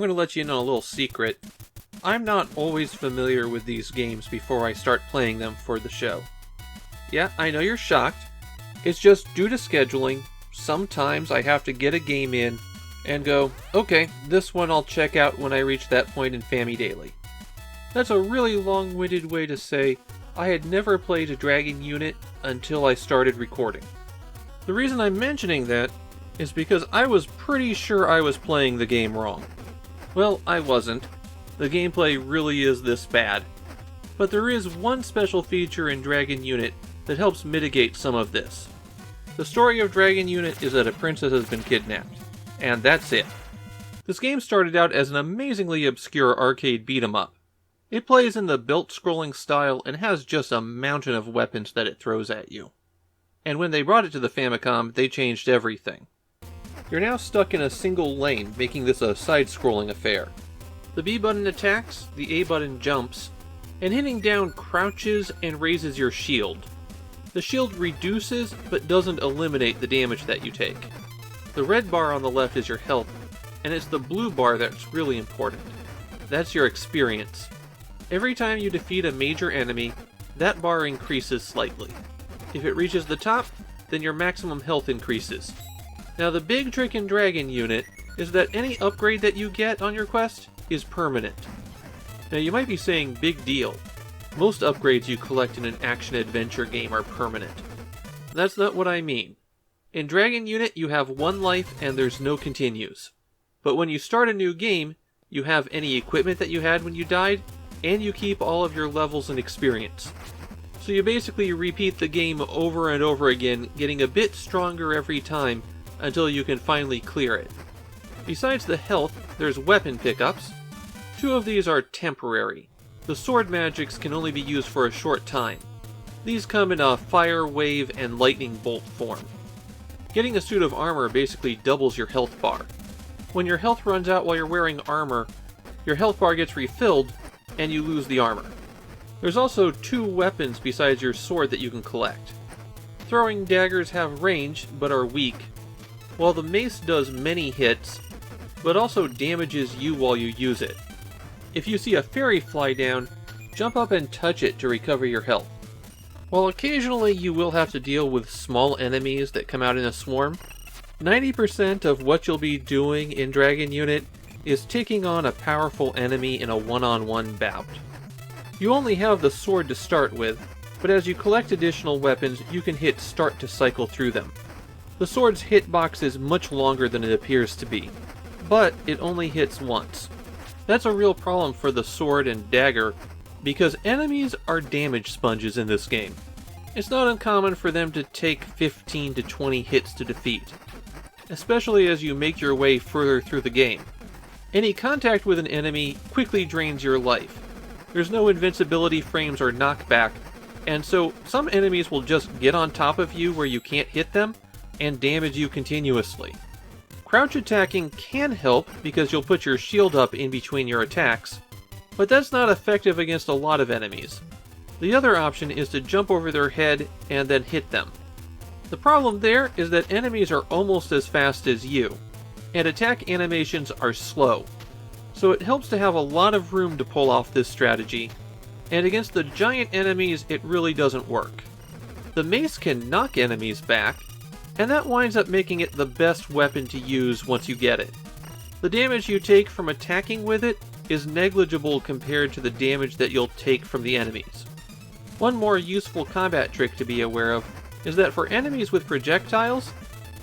I'm going to let you in on a little secret. I'm not always familiar with these games before I start playing them for the show. Yeah, I know you're shocked. It's just due to scheduling. Sometimes I have to get a game in and go, okay, this one I'll check out when I reach that point in Famidaily. That's a really long-winded way to say I had never played a Dragon Unit until I started recording. The reason I'm mentioning that is because I was pretty sure I was playing the game wrong. Well, I wasn't. The gameplay really is this bad. But there is one special feature in Dragon Unit that helps mitigate some of this. The story of Dragon Unit is that a princess has been kidnapped. And that's it. This game started out as an amazingly obscure arcade beat-em-up. It plays in the belt-scrolling style and has just a mountain of weapons that it throws at you. And when they brought it to the Famicom, they changed everything. You're now stuck in a single lane, making this a side-scrolling affair. The B button attacks, the A button jumps, and hitting down crouches and raises your shield. The shield reduces, but doesn't eliminate the damage that you take. The red bar on the left is your health, and it's the blue bar that's really important. That's your experience. Every time you defeat a major enemy, that bar increases slightly. If it reaches the top, then your maximum health increases. Now the big trick in Dragon Unit is that any upgrade that you get on your quest is permanent. Now you might be saying, big deal. Most upgrades you collect in an action-adventure game are permanent. That's not what I mean. In Dragon Unit you have one life and there's no continues. But when you start a new game, you have any equipment that you had when you died, and you keep all of your levels and experience. So you basically repeat the game over and over again, getting a bit stronger every time until you can finally clear it. Besides the health, there's weapon pickups. 2 of these are temporary. The sword magics can only be used for a short time. These come in a fire, wave, and lightning bolt form. Getting a suit of armor basically doubles your health bar. When your health runs out while you're wearing armor, your health bar gets refilled, and you lose the armor. There's also 2 weapons besides your sword that you can collect. Throwing daggers have range, but are weak, while the mace does many hits, but also damages you while you use it. If you see a fairy fly down, jump up and touch it to recover your health. While occasionally you will have to deal with small enemies that come out in a swarm, 90% of what you'll be doing in Dragon Unit is taking on a powerful enemy in a one-on-one bout. You only have the sword to start with, but as you collect additional weapons, you can hit start to cycle through them. The sword's hitbox is much longer than it appears to be, but it only hits once. That's a real problem for the sword and dagger, because enemies are damage sponges in this game. It's not uncommon for them to take 15 to 20 hits to defeat, especially as you make your way further through the game. Any contact with an enemy quickly drains your life. There's no invincibility frames or knockback, and so some enemies will just get on top of you where you can't hit them, and damage you continuously. Crouch attacking can help because you'll put your shield up in between your attacks, but that's not effective against a lot of enemies. The other option is to jump over their head and then hit them. The problem there is that enemies are almost as fast as you, and attack animations are slow, so it helps to have a lot of room to pull off this strategy, and against the giant enemies it really doesn't work. The mace can knock enemies back, and that winds up making it the best weapon to use once you get it. The damage you take from attacking with it is negligible compared to the damage that you'll take from the enemies. One more useful combat trick to be aware of is that for enemies with projectiles,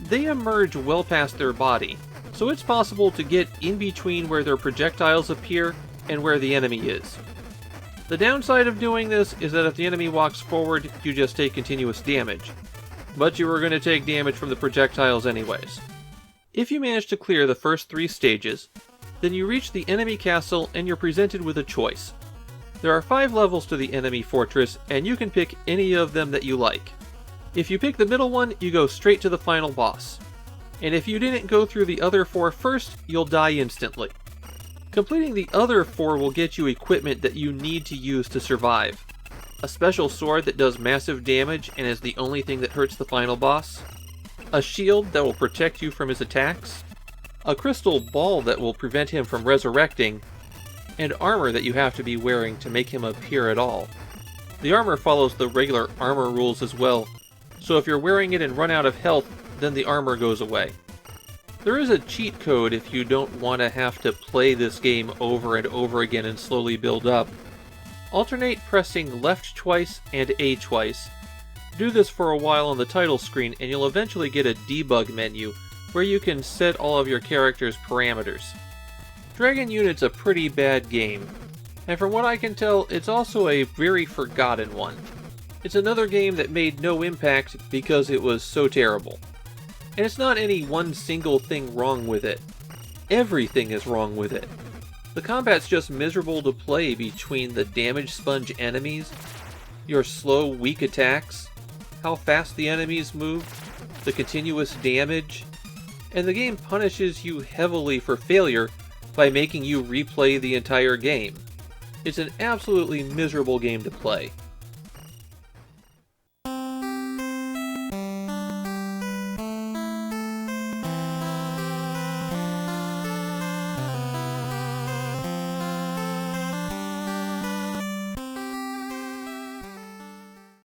they emerge well past their body, so it's possible to get in between where their projectiles appear and where the enemy is. The downside of doing this is that if the enemy walks forward, you just take continuous damage, but you are going to take damage from the projectiles anyways. If you manage to clear the first 3 stages, then you reach the enemy castle and you're presented with a choice. There are 5 levels to the enemy fortress, and you can pick any of them that you like. If you pick the middle one, you go straight to the final boss. And if you didn't go through the other 4 first, you'll die instantly. Completing the other 4 will get you equipment that you need to use to survive. A special sword that does massive damage and is the only thing that hurts the final boss. A shield that will protect you from his attacks. a crystal ball that will prevent him from resurrecting, and armor that you have to be wearing to make him appear at all. The armor follows the regular armor rules as well, so if you're wearing it and run out of health, then the armor goes away. There is a cheat code if you don't want to have to play this game over and over again and slowly build up. Alternate pressing left twice and A twice. Do this for a while on the title screen and you'll eventually get a debug menu where you can set all of your character's parameters. Dragon Unit's a pretty bad game, and from what I can tell, it's also a very forgotten one. It's another game that made no impact because it was so terrible. And it's not any one single thing wrong with it. Everything is wrong with it. The combat's just miserable to play between the damage sponge enemies, your slow, weak attacks, how fast the enemies move, the continuous damage, and the game punishes you heavily for failure by making you replay the entire game. It's an absolutely miserable game to play.